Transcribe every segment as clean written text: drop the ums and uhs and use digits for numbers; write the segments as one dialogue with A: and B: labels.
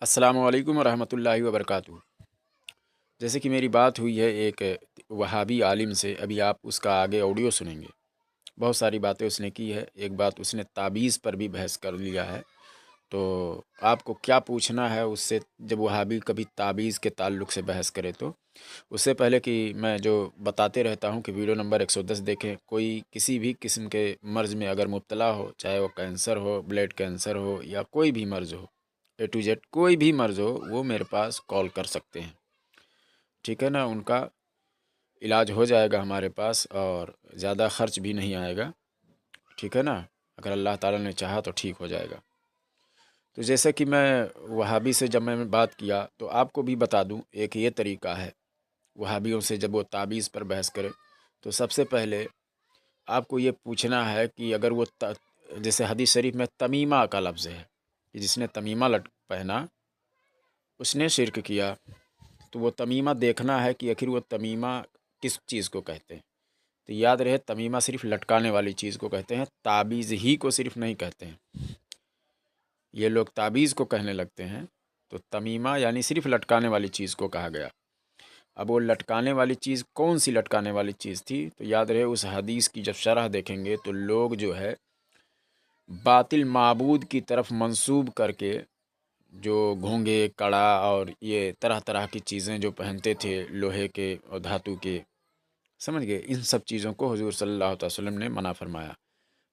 A: अस्सलामु अलैकुम रहमतुल्लाहि व बरकातुहू। जैसे कि मेरी बात हुई है एक वहाबी आलिम से, अभी आप उसका आगे ऑडियो सुनेंगे। बहुत सारी बातें उसने की है। एक बात उसने ताबीज़ पर भी बहस कर लिया है। तो आपको क्या पूछना है उससे, जब वहाबी कभी ताबीज़ के ताल्लुक़ से बहस करे तो उससे पहले कि मैं जो बताते रहता हूँ कि वीडियो नंबर 110 देखें। कोई किसी भी किस्म के मर्ज़ में अगर मुब्तला हो, चाहे वो कैंसर हो, ब्लड कैंसर हो, या कोई भी मर्ज़ हो, A to Z कोई भी मर्ज़ हो, वो मेरे पास कॉल कर सकते हैं। ठीक है ना। उनका इलाज हो जाएगा हमारे पास और ज़्यादा ख़र्च भी नहीं आएगा। ठीक है ना। अगर अल्लाह ताला ने चाहा तो ठीक हो जाएगा। तो जैसे कि मैं वहाबी से जब मैं बात किया तो आपको भी बता दूं, एक ये तरीका है वहाबियों से जब वो ताबीज़ पर बहस करे तो सबसे पहले आपको ये पूछना है कि अगर वो जैसे हदीस शरीफ में तमीमा का लफ्ज़ है कि जिसने तमीमा लट पहना उसने शिरक किया। तो वो तमीमा देखना है कि आखिर वो तमीमा किस चीज़ को कहते हैं। तो याद रहे, तमीमा सिर्फ लटकाने वाली चीज़ को कहते हैं, ताबीज़ ही को सिर्फ नहीं कहते हैं। ये लोग ताबीज़ को कहने लगते हैं, तो तमीमा यानी सिर्फ लटकाने वाली चीज़ को कहा गया। अब वो लटकाने वाली चीज़ कौन सी लटकाने वाली चीज़ थी, तो याद रहे उस हदीस की जब शरह देखेंगे तो लोग जो है बातिल माबूद की तरफ मंसूब करके जो घोंगे, कड़ा और ये तरह तरह की चीज़ें जो पहनते थे लोहे के और धातु के, समझ गए, इन सब चीज़ों को हुजूर सल्लल्लाहु अलैहि वसल्लम ने मना फरमाया।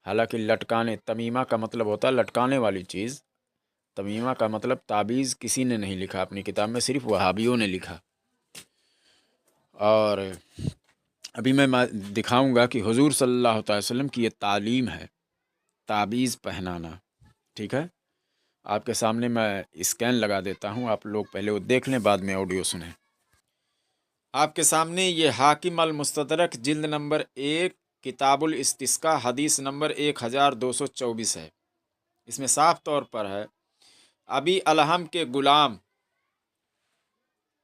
A: हालांकि लटकाने, तमीमा का मतलब होता है लटकाने वाली चीज़। तमीमा का मतलब ताबीज़ किसी ने नहीं लिखा अपनी किताब में, सिर्फ वहाबियों ने लिखा। और अभी मैं दिखाऊंगा कि हुजूर सल्लल्लाहु अलैहि वसल्लम की ये तालीम है ताबीज़ पहनाना। ठीक है। आपके सामने मैं स्कैन लगा देता हूँ, आप लोग पहले वो देख लें, बाद में ऑडियो सुने। आपके सामने ये हाकिम अल मुस्तदरक जिल्द नंबर 1 किताबुल इस्तिस्का हदीस नंबर 1224 है। इसमें साफ तौर पर है, अभी अलहम के गुलाम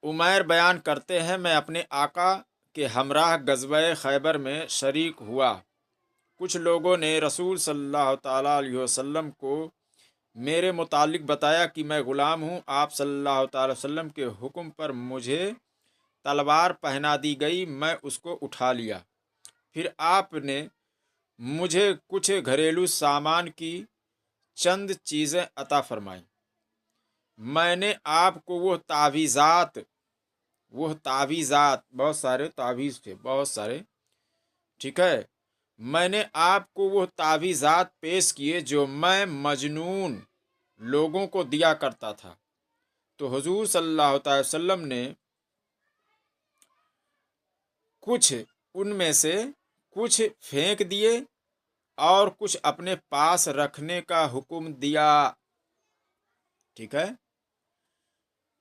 A: उमैर बयान करते हैं, मैं अपने आका के हमराह गज़वे खैबर में शरीक हुआ। कुछ लोगों ने रसूल सल्लल्लाहु ताला अलैहि वसल्लम को मेरे मुतालिक बताया कि मैं ग़ुलाम हूँ। आप सल्लल्लाहु ताला वसल्लम के हुक्म पर मुझे तलवार पहना दी गई, मैं उसको उठा लिया। फिर आपने मुझे कुछ घरेलू सामान की चंद चीज़ें अता फरमाई। मैंने आपको वह तावीज़ात, बहुत सारे तावीज़ थे, बहुत सारे, ठीक है, मैंने आपको वह तावीज़ात पेश किए जो मैं मजनून लोगों को दिया करता था। तो हुजूर सल्लल्लाहु अलैहि वसल्लम ने कुछ उनमें से कुछ फेंक दिए और कुछ अपने पास रखने का हुक्म दिया। ठीक है,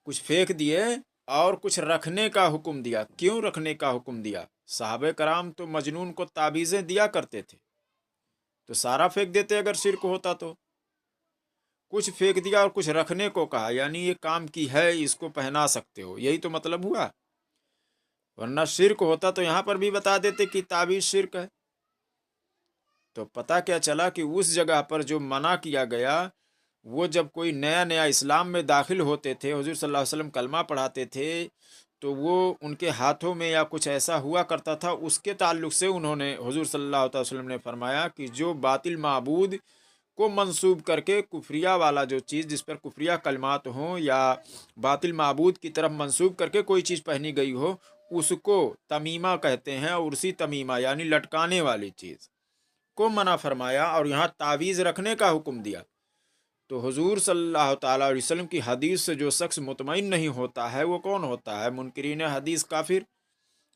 A: कुछ फेंक दिए और कुछ रखने का हुक्म दिया। क्यों रखने का हुक्म दिया? साहबे कराम तो मजनून को ताबीज़ें दिया करते थे, तो सारा फेंक देते अगर शिर्क होता तो। कुछ फेंक दिया और कुछ रखने को कहा, यानी ये काम की है, इसको पहना सकते हो, यही तो मतलब हुआ। वरना शिर्क होता तो यहाँ पर भी बता देते कि ताबीज़ शिर्क है। तो पता क्या चला कि उस जगह पर जो मना किया गया, वो जब कोई नया नया इस्लाम में दाखिल होते थे, हुजूर सल्लल्लाहु अलैहि वसल्लम कलमा पढ़ाते थे, तो वो उनके हाथों में या कुछ ऐसा हुआ करता था, उसके ताल्लुक से उन्होंने हुजूर सल्लल्लाहु अलैहि वसल्लम ने फरमाया कि जो बातिल माबूद को मंसूब करके कुफरिया वाला जो चीज़ जिस पर कुफरिया कलमात हों या बातिल माबूद की तरफ मंसूब करके कोई चीज़ पहनी गई हो, उसको तमीमा कहते हैं। और उसी तमीमा यानी लटकाने वाली चीज़ को मना फरमाया और यहाँ तावीज़ रखने का हुक्म दिया। तो हुजूर सल्लल्लाहु ताला अलैहि वसल्लम की हदीस से जो शख्स मुतमईन नहीं होता है, वो कौन होता है? मुनकिरीन हदीस, काफिर।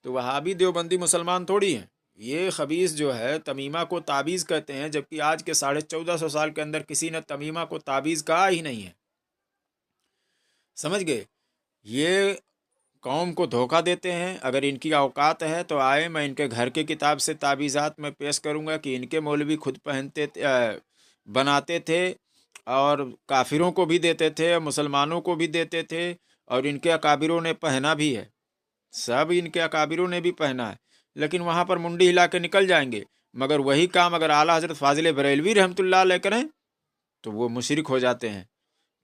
A: तो वहाबी देवबंदी मुसलमान थोड़ी हैं। ये खबीस जो है तमीमा को ताबीज़ कहते हैं, जबकि आज के 1450 साल के अंदर किसी ने तमीमा को ताबीज़ कहा ही नहीं है। समझ गए? ये कौम को धोखा देते हैं। अगर इनकी औकात है तो आए, मैं इनके घर के किताब से ताबीज़ात में पेश करूँगा कि इनके मौलवी खुद बनाते थे और काफिरों को भी देते थे, मुसलमानों को भी देते थे, और इनके अकाबिरों ने पहना भी है। सब इनके अकाबिरों ने भी पहना है, लेकिन वहाँ पर मुंडी हिला के निकल जाएंगे। मगर वही काम अगर आला हज़रत फ़ाज़िल बरेलवी रहमतुल्लाह अलैह करें तो वो मुशरिक हो जाते हैं।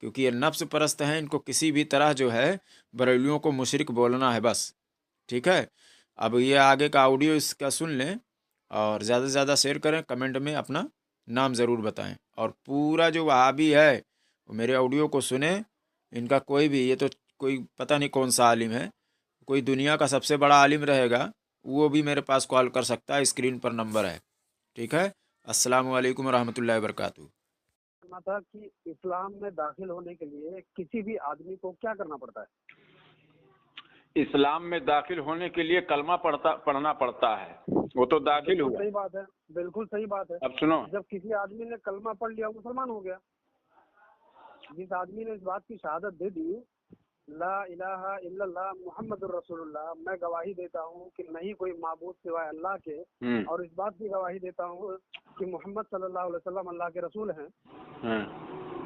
A: क्योंकि ये नफ्स परस्त हैं, इनको किसी भी तरह जो है बरेलियों को मुशरिक बोलना है बस। ठीक है, अब ये आगे का ऑडियो इसका सुन लें और ज़्यादा से ज़्यादा शेयर करें, कमेंट में अपना नाम ज़रूर बताएं, और पूरा जो वहाबी है वो मेरे ऑडियो को सुने। इनका कोई भी, ये तो कोई पता नहीं कौन सा आलिम है, कोई दुनिया का सबसे बड़ा आलिम रहेगा, वो भी मेरे पास कॉल कर सकता है, स्क्रीन पर नंबर है। ठीक है, अस्सलाम वालेकुम रहमतुल्लाहि वबरकातुहू।
B: करना था कि इस्लाम में दाखिल होने के लिए किसी भी आदमी को क्या करना पड़ता है?
C: इस्लाम में दाखिल होने के लिए कलमा पढ़ना पड़ता है, वो तो दाखिल हुआ।
B: सही बात है, बिल्कुल सही बात है।
C: अब सुनो,
B: जब किसी आदमी ने कलमा पढ़ लिया, मुसलमान हो गया। जिस आदमी ने इस बात की शहादत दे दी, ला इलाहा इल्लल्लाह मुहम्मदुर रसूलुल्लाह, मैं गवाही देता हूँ कि नहीं कोई माबूद सिवाय अल्लाह के, और इस बात की गवाही देता हूँ कि मोहम्मद सल्लल्लाहु अलैहि वसल्लम अल्लाह के रसूल हैं,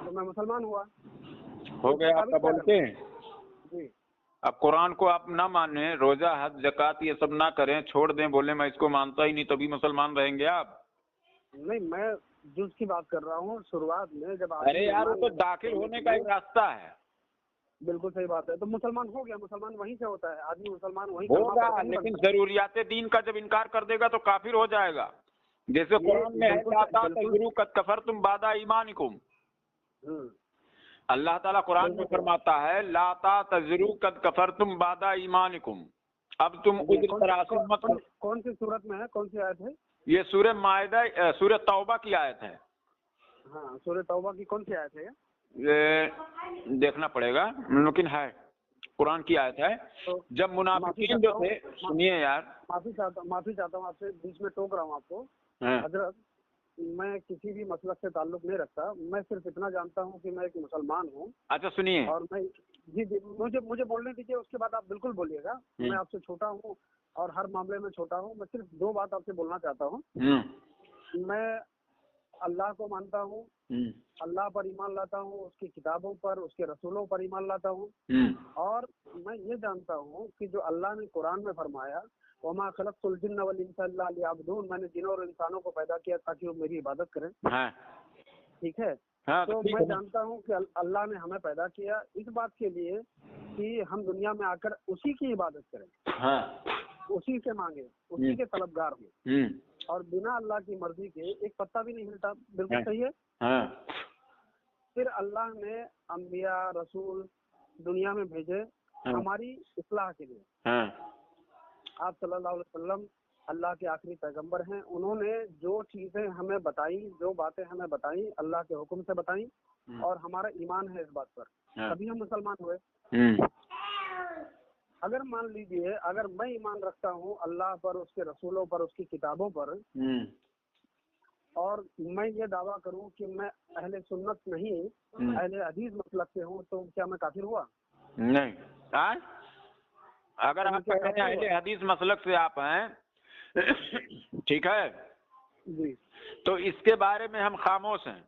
B: तो मैं मुसलमान हुआ।
C: हो गया आपका बोलते हैं
B: जी।
C: अब कुरान को आप ना माने, रोजा हज जकात ये सब ना करें, छोड़ दें, बोले मैं इसको मानता ही नहीं, तभी मुसलमान रहेंगे आप?
B: नहीं, मैं जुज की बात कर रहा हूँ। शुरुआत में जब
C: अरे यार, वो तो दाखिल होने का एक रास्ता है।
B: बिल्कुल सही बात है, तो मुसलमान हो गया। मुसलमान वहीं से होता है, आदमी मुसलमान वहीं
C: होगा, लेकिन जरूरियात दीन का जब इनकार कर देगा तो काफिर हो जाएगा। जैसे कुरान में है, लाता तज़रू कद कफरतुम बादा ईमानिकुम। अल्लाह ताला कुरान में फरमाता है, लाता तज़रू कद कफरतुम बादा ईमानिकुम, अब तुम उज्र तराशिम मत।
B: कौन सी सूरत में है, कौन सी आयत है?
C: ये सूरह माइदा, सूरह तौबा की आयत है।
B: हाँ, सूरह तौबा की कौन सी आयत है?
C: ये देखना पड़ेगा, लेकिन है, कुरान की आयत है।
B: तो
C: जब मुनाफिकीन जो थे, सुनिए यार,
B: माफी चाहता हूँ आपसे, बीच में टोक रहा हूँ आपको। हजरत, मैं किसी भी मसलक से ताल्लुक नहीं रखता, मैं सिर्फ इतना जानता हूँ कि मैं एक मुसलमान हूँ।
C: अच्छा सुनिए,
B: और मैं जी मुझे बोलने दीजिए, उसके बाद आप बिल्कुल बोलिएगा। मैं आपसे छोटा हूँ और हर मामले में छोटा हूँ। मैं सिर्फ दो बात आपसे बोलना चाहता हूँ। मैं अल्लाह को मानता हूँ, अल्लाह पर ईमान लाता हूँ, उसकी किताबों पर, उसके रसूलों पर ईमान लाता हूँ, और मैं ये जानता हूँ कि जो अल्लाह ने कुरान में फरमाया, वमा खलक़तुल जिन्ना वल इंसा इल्ला लियअबुदून, मैंने जिन्नों और इंसानों को पैदा किया ताकि वो मेरी इबादत करें। ठीक है, तो मैं जानता हूँ कि अल्लाह ने हमें पैदा किया इस बात के लिए कि हम दुनिया में आकर उसी की इबादत करें, उसी से मांगे, उसी के तलबगार हों, और बिना अल्लाह की मर्जी के एक पत्ता भी नहीं हिलता। बिल्कुल सही है। फिर अल्लाह ने अंबिया रसूल दुनिया में भेजे हमारी इस्लाह के लिए। आप सल्लल्लाहु अलैहि वसल्लम अल्लाह के आखिरी पैगंबर हैं। उन्होंने जो चीजें हमें बताई, जो बातें हमें बताई, अल्लाह के हुक्म से बताई, और हमारा ईमान है इस बात पर, तभी हम मुसलमान हुए। अगर मान लीजिए, अगर मैं ईमान रखता हूँ अल्लाह पर, उसके रसूलों पर, उसकी किताबों पर, और मैं ये दावा करूँ कि मैं अहले सुन्नत नहीं, अहले हदीस मसलक से हूँ, तो क्या मैं काफिर हुआ?
C: नहीं। अगर आप कह रहे हैं अहले हदीस मसलक से आप हैं, ठीक है
B: जी,
C: तो इसके बारे में हम खामोश हैं।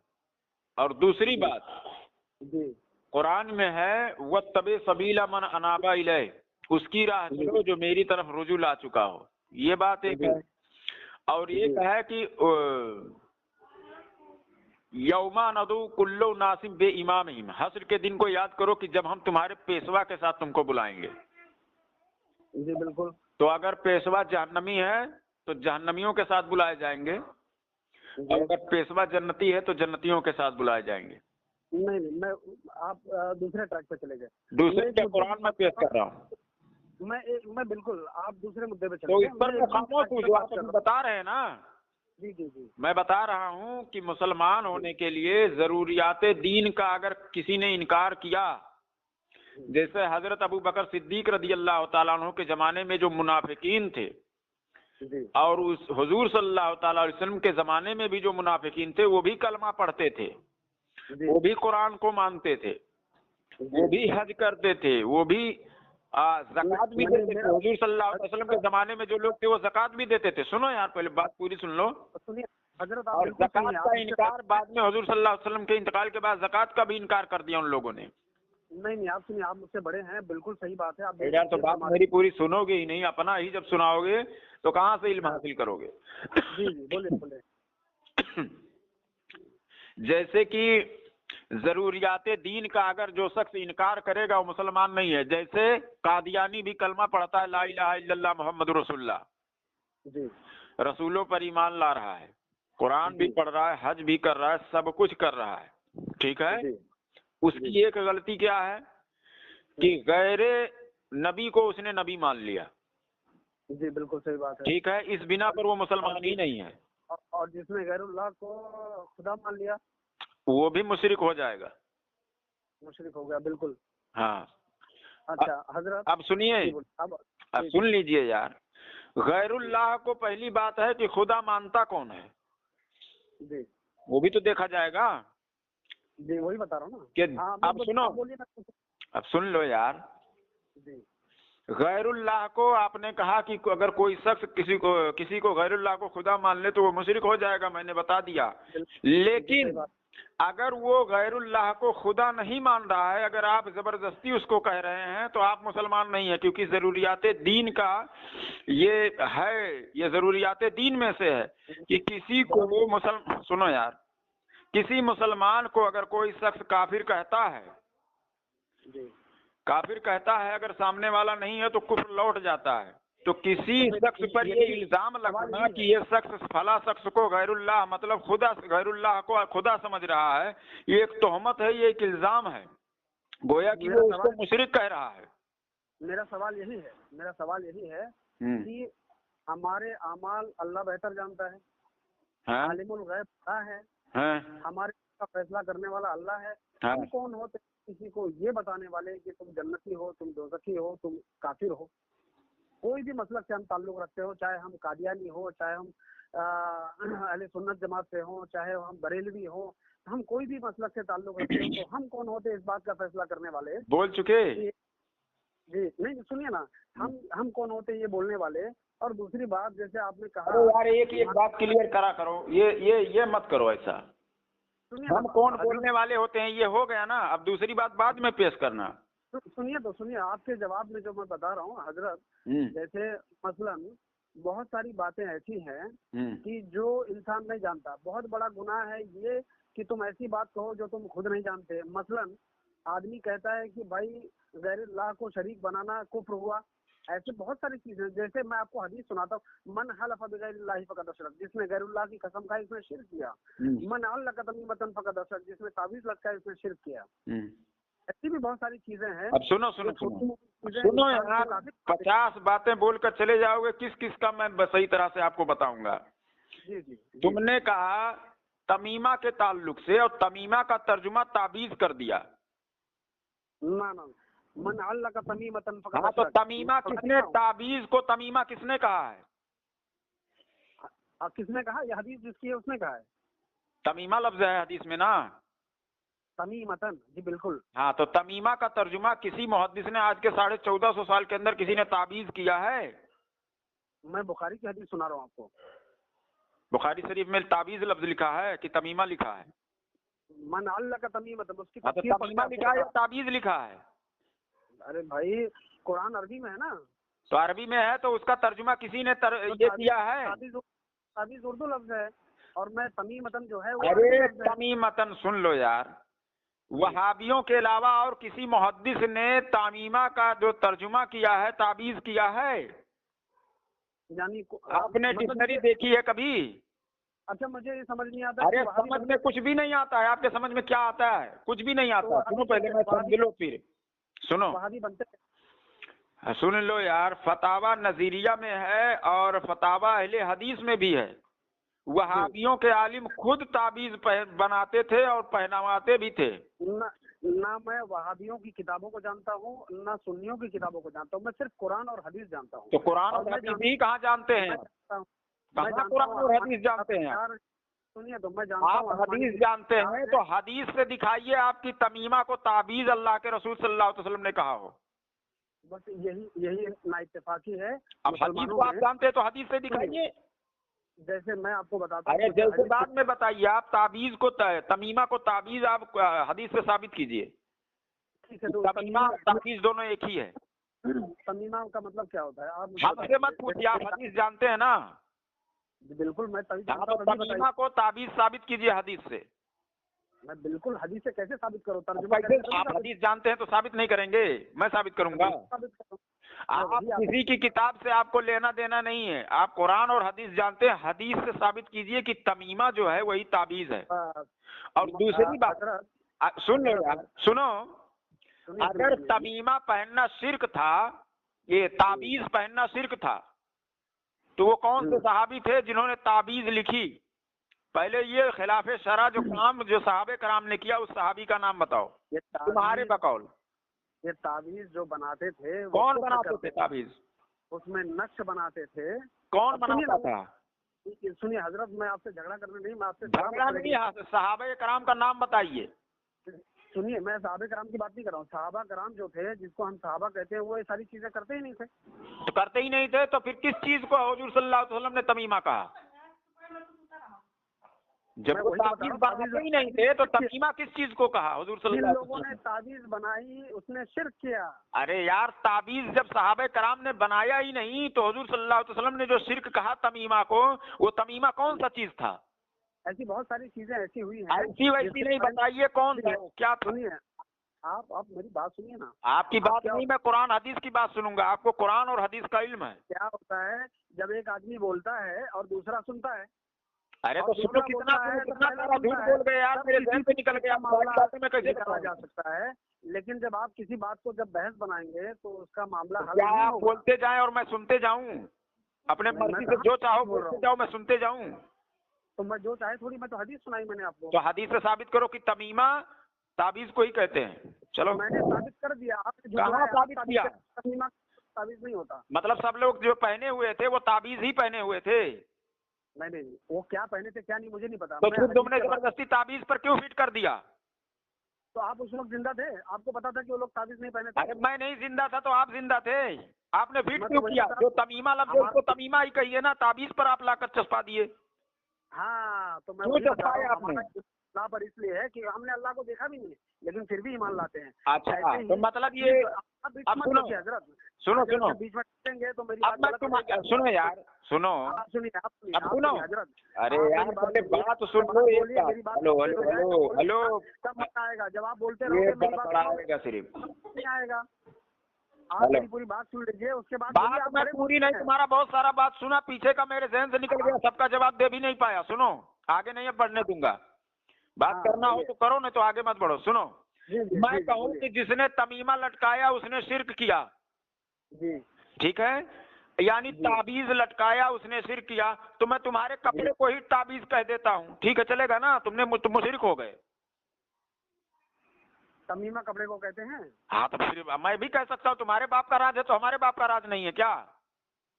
C: और दूसरी बात,
B: जी,
C: कुरान में है वत्तबे सबीला मन अनाबा इलैह, उसकी राह चलो जो मेरी तरफ रुजू ला चुका हो। ये बात एक है। और एक है कि यौमा नदू कुल्लु नासिम बे इमामिहिम, हश्र के दिन को याद करो कि जब हम तुम्हारे पेशवा के साथ तुमको बुलाएंगे।
B: जी बिल्कुल।
C: तो अगर पेशवा जहन्नमी है तो जहन्नमियों के साथ बुलाए जाएंगे, और अगर पेशवा जन्नती है तो जन्नतियों के साथ बुलाए जाएंगे।
B: नहीं, मैं आप दूसरे ट्रैक पे चले गए।
C: दूसरे के कुरान में पेश कर रहा हूँ
B: मैं बिल्कुल, आप दूसरे मुद्दे पे चले
C: तो
B: गए।
C: इस पर मैं खामोश हूँ, जो आप बता रहे हैं ना।
B: जी जी जी,
C: मैं बता रहा हूँ कि मुसलमान होने के लिए जरूरियात दीन का अगर किसी ने इनकार किया, जैसे हजरत अबू बकर सिद्दीक रदी अल्लाह तआला अन्हु के जमाने में जो मुनाफिकीन थे, और उस हुजूर सल्लल्लाहु तआला अलैहि वसल्लम के जमाने में भी जो मुनाफिकीन थे, वो भी कलमा पढ़ते थे, वो भी कुरान को मानते थे, वो भी हज करते थे, वो भी ज़कात भी देते थे। हुजूर सल्लल्लाहु अलैहि वसल्लम के जमाने में जो लोग थे वो ज़कात भी देते थे। सुनो यार, पहले बात पूरी सुन लो।
B: हजरत
C: और ज़कात का इनकार बाद में हुजूर सल्लल्लाहु अलैहि वसल्लम के इंतकाल के बाद ज़कात का भी इनकार कर दिया उन लोगों ने।
B: नहीं, आप सुनिए, आप मुझसे बड़े हैं, बिल्कुल सही बात है। आप
C: यार तो बात मेरी पूरी सुनोगे ही नहीं, अपना ही जब सुनाओगे तो कहाँ से इल्म हासिल करोगे?
B: जी जी, बोले बोले।
C: जैसे कि ضروریات دین کا اگر جو شخص انکار کرے گا وہ مسلمان نہیں ہے. جیسے قادیانی بھی کلمہ پڑھتا ہے لا الہ الا اللہ محمد رسول اللہ,
B: جی
C: رسولوں پر ایمان لا رہا ہے, قرآن بھی پڑھ رہا ہے, حج بھی کر رہا ہے, سب کچھ کر رہا ہے, ٹھیک ہے.
B: جی
C: اس کی ایک غلطی کیا ہے کہ غیر نبی کو اس نے نبی مان لیا.
B: جی بالکل صحیح بات ہے.
C: ٹھیک ہے, اس بنا پر وہ مسلمان ہی نہیں ہے.
B: اور جس نے غیر اللہ کو خدا مان لیا
C: وہ بھی مشرک ہو جائے گا,
B: مشرک ہو گیا. بالکل.
C: ہاں.
B: اچھا حضرت
C: اب سنیے,
B: اب
C: اب سن لیجئے یار. غیر اللہ کو پہلی بات ہے کہ خدا مانتا کون ہے,
B: جی
C: وہ بھی تو دیکھا جائے گا.
B: جی وہی بتا رہا ہوں نا
C: کہ
B: ہاں
C: اب سنو,
B: بولیے نا.
C: اب سن لو یار.
B: جی
C: غیر اللہ کو آپ نے کہا کہ اگر کوئی شخص کسی کو غیر اللہ کو خدا مان لے تو وہ مشرک ہو جائے گا, میں نے بتا دیا. لیکن اگر وہ غیر اللہ کو خدا نہیں مان رہا ہے, اگر آپ زبردستی اس کو کہہ رہے ہیں تو آپ مسلمان نہیں ہیں, کیونکہ ضروریات دین کا یہ ہے, یہ ضروریات دین میں سے ہے کہ کسی کو سنو یار, کسی مسلمان کو اگر کوئی شخص کافر کہتا ہے,
B: جی
C: کافر کہتا ہے, اگر سامنے والا نہیں ہے تو کفر لوٹ جاتا ہے. تو کسی شخص پر یہ الزام لگانا کہ یہ شخص فلاں شخص کو غیر اللہ مطلب خدا, غیر اللہ کو خدا سمجھ رہا ہے, یہ ایک تہمت ہے, یہ ایک الزام ہے, گویا کہ وہ اس کو مشرک کہہ رہا ہے.
B: میرا سوال یہی ہے کہ ہمارے اعمال اللہ بہتر جانتا ہے, عالم الغیب اللہ ہے, ہمارے کا فیصلہ کرنے والا اللہ ہے. ہم کون ہوتے کسی کو یہ بتانے والے کہ تم جنتی ہو, تم دوزخی ہو, تم کافر ہو. کوئی بھی مسلک سے ہم تعلق رکھتے ہو, چاہے ہم قادیانی ہو, چاہے ہم اہل سنت جماعت سے ہوں, چاہے ہم بریلوی ہوں, ہم کوئی بھی مسلک سے تعلق رکھتے ہو, تو ہم کون ہوتے اس بات کا فیصلہ کرنے والے؟
C: بول چکے.
B: جی نہیں سنیے نا, ہم کون ہوتے یہ بولنے والے. اور دوسری بات جیسے آپ نے کہا
C: یار ایک بات کلیئر کرا کرو, یہ مت کرو ایسا. ہم کون بولنے والے ہوتے ہیں یہ ہو گیا نا, اب دوسری بات بعد میں پیش کرنا.
B: سنیے آپ کے جواب میں جو میں بتا رہا ہوں حضرت, جیسے مثلا بہت ساری باتیں ایسی ہیں کہ جو انسان نہیں جانتا. بہت بڑا گناہ ہے یہ کہ تم ایسی بات کہو جو تم خود نہیں جانتے. مثلا آدمی کہتا ہے کہ بھائی غیر اللہ کو شریک بنانا کفر ہوا. ایسے بہت ساری چیزیں, جیسے میں آپ کو حدیث سناتا ہوں, من حلف بغیر اللہ فقد اشرک, جس نے غیر اللہ کی قسم کھائی اس نے شرک کیا. من علق تمیمۃ فقد اشرک, جس نے تعویذ لٹکایا اس نے شرک کیا. ایسی بھی بہت ساری چیزیں ہیں.
C: اب سنو یار, 50 باتیں بول کر چلے جاؤ گے, کس کس کا میں صحیح طرح سے آپ کو بتاؤں گا.
B: جی
C: تم نے کہا تمیمہ کے تعلق سے, اور تمیمہ کا ترجمہ تعویذ کر دیا.
B: من علق تمیمۃ فقد
C: اشرک. تو تمیمہ کس نے, تعویذ کو تمیمہ کس نے کہا ہے؟
B: کس نے کہا؟ یہ حدیث جس کی ہے اس نے کہا ہے.
C: تمیمہ لفظ ہے حدیث میں نا,
B: تمیمتن. جی بالکل.
C: ہاں, تو تمیمہ کا ترجمہ کسی محدث نے آج کے 1450 سال کے اندر کسی نے تعویذ کیا ہے؟
B: میں بخاری کی حدیث سنا رہا ہوں آپ کو.
C: بخاری شریف میں تعویذ لفظ لکھا ہے کہ تمیمہ لکھا ہے؟
B: من علق تمیمتن, اس کی
C: تمیمہ لکھا ہے یا تعویذ لکھا ہے؟
B: ارے بھائی قرآن عربی میں ہے نا.
C: تو عربی میں ہے تو اس کا ترجمہ کسی نے یہ کیا ہے.
B: تعویذ اردو لفظ ہے, اور میں تمیمتن جو ہے.
C: ارے تمیمتن سن لو یار, وہابیوں کے علاوہ اور کسی محدث نے تمیمہ کا جو ترجمہ کیا ہے تعویذ کیا ہے؟
B: یعنی
C: آپ نے ڈکشنری دیکھی ہے کبھی؟
B: اچھا مجھے یہ سمجھ نہیں آتا.
C: ارے سمجھ میں کچھ بھی نہیں آتا ہے, آپ کے سمجھ میں کیا آتا ہے؟ کچھ بھی نہیں آتا. سنو پہلے میں سمجھ لو, پھر سنو. سن لو یار, فتاوی نظیریہ میں ہے اور فتاوی اہل حدیث میں بھی ہے. وہابیوں کے عالم خود تعویذ بناتے تھے اور پہنواتے بھی تھے.
B: نہ میں وہابیوں کی کتابوں کو جانتا ہوں, نہ سنیوں کی کتابوں کو جانتا ہوں. میں صرف قرآن اور حدیث جانتا ہوں.
C: تو قرآن اور حدیث بھی کہاں جانتے ہیں؟ کہاں قرآن اور حدیث جانتے ہیں؟
B: سنیے تو میں جانتا ہوں.
C: آپ حدیث جانتے ہیں تو حدیث سے دکھائیے آپ کی تمیمہ کو تعویذ اللہ کے رسول صلی اللہ علیہ وسلم نے کہا ہو.
B: بس یہی نا اتفاقی ہے.
C: اب حدیث کو آپ جانتے ہیں تو حدیث سے دکھائیے.
B: جیسے میں آپ کو بتاتا ہوں.
C: ارے جیسے بعد میں بتائیے, آپ تعویذ کو, تمیمہ کو تعویذ آپ حدیث سے ثابت کیجئے. ٹھیک ہے, تو تمیمہ تعویذ دونوں ایک ہی ہے.
B: تمیمہ کا مطلب کیا ہوتا ہے؟ آپ
C: ہم سے مت پوچھیے, آپ حدیث جانتے ہیں نا.
B: بالکل میں
C: تمیمہ کو تعویذ ثابت کیجئے حدیث سے.
B: मैं बिल्कुल हदीस से कैसे साबित करूँ?
C: कैसे आप हदीस जानते हैं तो साबित नहीं करेंगे? मैं साबित करूंगा। आप किसी की किताब से आपको लेना देना नहीं है, आप कुरान और हदीस जानते हैं, हदीस से साबित कीजिए कि तमीमा जो है वही ताबीज है। और दूसरी बात सुन लो यार, सुनो, अगर तमीमा पहनना शिर्क था, ये ताबीज पहनना शिर्क था, तो वो कौन से सहाबी थे जिन्होंने ताबीज लिखी? पहले ये खिलाफ शरा जो काम जो सहाबे कराम ने किया, उस सहाबी का नाम बताओ तुम्हारे बकौल।
B: ये ताबीज जो बनाते थे,
C: कौन बनाते थे ताबीज?
B: उसमें नक्श बनाते थे।
C: कौन बनाता था?
B: सुनिए हजरत, मैं आपसे झगड़ा करने नहीं, मैं आपसे
C: झगड़ा नहीं, सहाबे कराम का नाम बताइए।
B: सुनिए, मैं सहाबे कराम की बात नहीं कर रहा हूँ। सहाबा कराम जो थे, जिसको हम सहाबा कहते हैं, वो ये सारी चीजें करते ही नहीं थे।
C: तो करते ही नहीं थे तो फिर किस चीज को हुजूर सल्लल्लाहु अलैहि वसल्लम ने तमीमा कहा? जब वो ताबीज बनाते ही नहीं थे तो तमीमा किस चीज को कहा हुजूर सल्लल्लाहु अलैहि वसल्लम?
B: लोगों ने ताबीज बनाई, उसने शिर्क किया।
C: अरे यार, ताबीज जब सहाबे कराम ने बनाया ही नहीं तो हुजूर सल्लल्लाहु अलैहि वसल्लम ने जो शिर्क कहा तमीमा को, वो तमीमा कौन सा चीज था?
B: ऐसी बहुत सारी चीजें ऐसी हुई हैं।
C: ऐसी वैसी नहीं, बताइए कौन था, क्या था?
B: सुनिए, आप मेरी बात सुनिए ना।
C: आपकी बात नहीं, मैं कुरान हदीस की बात सुनूंगा। आपको कुरान और हदीस का इल्म है?
B: क्या होता है जब एक आदमी बोलता है और दूसरा सुनता है?
C: अरे तो सुनो, कितना सारा झूठ बोल गए यार, मेरे ज़हन से निकल गया। बातें में कैसे
B: कहा जा सकता है? लेकिन जब आप किसी बात को जब बहस बनाएंगे तो उसका मामला हल
C: क्या
B: नहीं
C: आप
B: होगा।
C: बोलते जाएं और मैं सुनते जाऊं? अपने मर्जी से जो चाहो बोलते जाओ, मैं सुनते जाऊं?
B: तो मैं जो चाहे थोड़ी, मैं तो हदीस सुनाई मैंने आपको।
C: तो हदीस से साबित करो कि तमीमा ताबीज को ही कहते हैं। चलो,
B: मैंने साबित कर दिया। आपने
C: कहाँ साबित किया?
B: तमीमा ताबीज नहीं होता।
C: मतलब सब लोग जो पहने हुए थे वो ताबीज ही पहने हुए थे?
B: नहीं, वो क्या पहने थे क्या नहीं मुझे नहीं पता।
C: तो फिर तुमने जबरदस्ती ताबीज पर क्यों फिट कर दिया?
B: तो आप उस वक्त जिंदा थे, आपको पता था कि वो लोग ताबीज नहीं पहने थे।
C: अरे मैं नहीं जिंदा था तो आप जिंदा थे, आपने फिट क्यों किया? जो तमीमा लफ्ज़ है उसको तमीमा ही कहिए ना, ताबीज पर आप लाकर चस्पा दिए।
B: हाँ, तो मैं
C: क्यों चस्पाया आपने?
B: अल्लाह पर इसलिए है कि हमने अल्लाह को देखा भी नहीं, लेकिन फिर भी ईमान लाते हैं।
C: अच्छा, तो मतलब ये अब सुनो सुनो
B: बीच में टेंगे तो मेरी
C: अब मैं सुनो यार, सुनो,
B: आप सुनिए
C: अब सुनो
B: हजरत।
C: अरे यार पहले बात सुन लो। हेलो हेलो हेलो हेलो,
B: तब मत आएगा जब आप बोलते रहोगे, मेरी बात
C: आएगा सिर्फ
B: नहीं आएगा। आप मेरी पूरी बात सुन लीजिए, उसके बाद
C: बात मैं पूरी नहीं, तुम्हारा बहुत सारा बात सुना, पीछे का मेरे ज़हन से निकल गया, सबका जवाब दे भी नहीं पाया। सुनो, आगे नहीं बढ़ने दूंगा। बात करना हो तो करो, नहीं तो आगे मत बढ़ो। सुनो, मैं कहूँ कि जिसने तमीमा लटकाया उसने शिर्क किया, ठीक है? यानी ताबीज लटकाया उसने शिर्क किया, तो मैं तुम्हारे कपड़े को ही ताबीज कह देता हूँ, ठीक है, चलेगा ना? तुम मुशरिक हो गए।
B: तमीमा कपड़े को कहते हैं?
C: हाँ, तो फिर मैं भी कह सकता हूँ तुम्हारे बाप का राज है तो हमारे बाप का राज नहीं है क्या?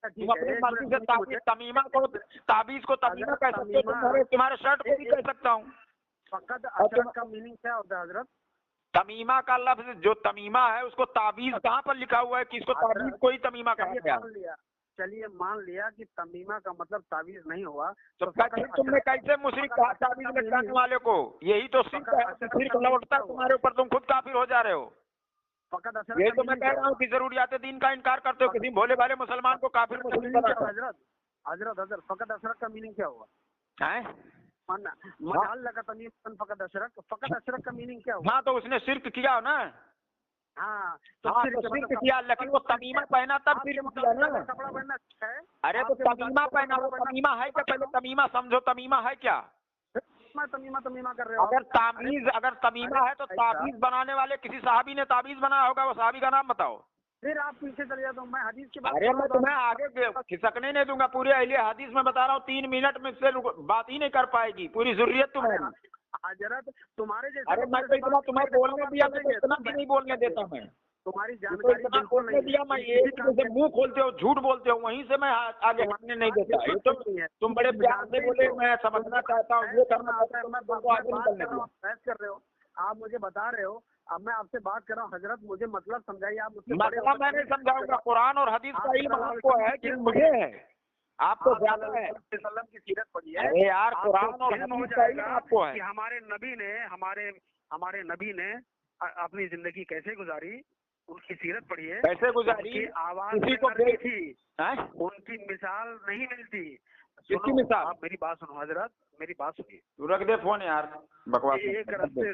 C: तुम अपनी मर्जी से तमीमा को ताबीज को तमीमा कह सकते हो, तुम्हारे शर्ट को भी कह सकता हूँ।
B: फकत अशरक का मीनिंग क्या होता है हजरत?
C: तमीमा का लफ्ज जो तमीमा है उसको ताबीज कहाँ पर लिखा हुआ है कि इसको ताबीज को ही तमीमा कहा गया?
B: चलिए मान लिया कि तमीमा का मतलब ताबीज नहीं हुआ,
C: तो तुमने कैसे मुशरिक कहा ताबीज लटकाने वाले को? यही तो शिर्क लौटता है तुम्हारे ऊपर, तुम खुद काफिर हो जा रहे हो। यही तो मैं कह रहा हूँ कि जरूरियात दीन का इनकार करते हो, किसी भोले भाले मुसलमान को काफिर मुस्लिम बनाते हो।
B: हजरत फकत अशरक का मीनिंग क्या हुआ? फकत अशरक का मीनिंग क्या हुआ?
C: हाँ, तो उसने शिर्क किया ना।
B: हाँ,
C: तो शिर्क किया, लेकिन वो तमीमा पहना तब शिर्क किया ना।
B: कपड़ा पहनना है?
C: अरे तो तमीमा पहना, वो तमीमा है क्या? पहले तमीमा समझो, तमीमा है क्या?
B: तमीमा कर रहे हो।
C: अगर तमीमा है तो ताबीज बनाने वाले किसी साहबी ने ताबीज बनाया होगा, वो साहबी का नाम बताओ।
B: फिर आप पीछे चले जाते हो, मैं हदीस की बात।
C: अरे मैं तुम्हें आगे खिसकने नहीं दूंगा, पूरी अहले हदीस में बता रहा हूँ, 3 मिनट में से बात ही नहीं कर पाएगी पूरी ज़ुर्रियत तुम्हारी।
B: हजरत तुम्हारे जैसे,
C: अरे मैं तो इतना तुम्हें बोलने दिया, मैं तो इतना भी नहीं बोलने देता मैं।
B: तुम्हारी जानकारी
C: बिल्कुल नहीं दिया मैं, एक जैसे मुंह खोलते हो झूठ बोलते हो, वहीं से मैं आगे हटने नहीं देता। ये तो तुम बड़े प्यार से बोले, मैं समझना चाहता हूँ, ये करना चाहता हूँ, मैं आगे निकलने दूंगा।
B: बहस कर रहे हो, आप मुझे बता रहे हो, अब मैं आपसे बात कर रहा हूँ। हजरत मुझे मतलब समझाइए, आप मुझसे
C: मतलब मैं नहीं समझाऊंगा। कुरान और हदीस का इल्म आपको है कि मुझे है? आपको ज्यादा है।
B: की सीरत पढ़ी है।
C: अरे यार, कुरान और हदीस का इल्म आपको है
B: कि हमारे नबी ने अपनी जिंदगी कैसे गुजारी, उनकी सीरत पढ़ी है।
C: कैसे गुजारी?
B: आवाज
C: किसी को
B: थी, उनकी मिसाल नहीं मिलती।
C: किसकी मिसाल?
B: आप मेरी बात सुनो हजरत, मेरी बात सुनिए।
C: तू रख दे फोन यार, बकवास
B: एक रस्ते